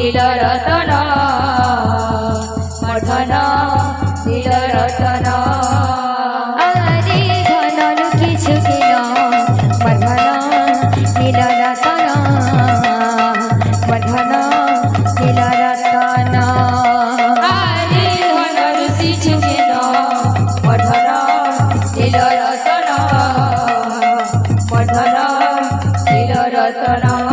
नीलरतना मठना नीलरतना আরে ঘননু কিছু কিনা মধনা নীলরতনা মধনা নীলরতনা আরে ঘননু কিছু কিনা মঠনা নীলরतना মঠনা নীলরतना